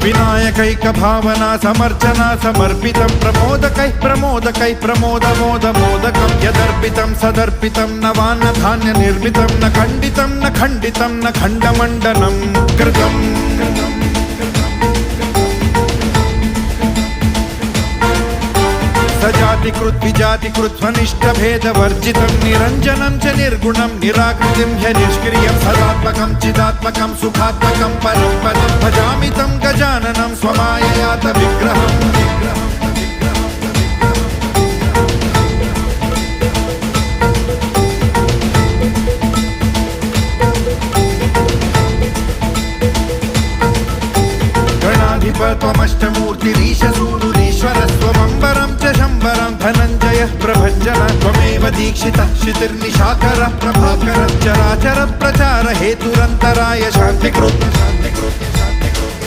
विनायकैक भावना समर्चना समर्पितं प्रमोदकै प्रमोदकै प्रमोदमोदमोदकं यदर्पितं सदर्पितं नवान्न धान्य निर्मितं न खण्डितं न खण्डितं न खण्डमण्डनं कृतम् सजातिकृत विजातिकृत स्वनिष्ठभेदवर्जितं निरञ्जनं च निर्गुणं निराकृतिं ह्य निष्क्रियं सदात्मकं चिदात्मकं सुखात्मकं परं पदं भजामि तं गजाननं स्वमाययात विग्रहम् त्वमष्टमूर्तिरीशसूनुरीश्वरस्त्वमम्बरं च शम्बरं धनञ्जयः प्रभञ्जन त्वमेव दीक्षितः क्षितिर्निशाकरः प्रभाकरः चराचर प्रचार हेतुरन्तराय शान्तिकृत्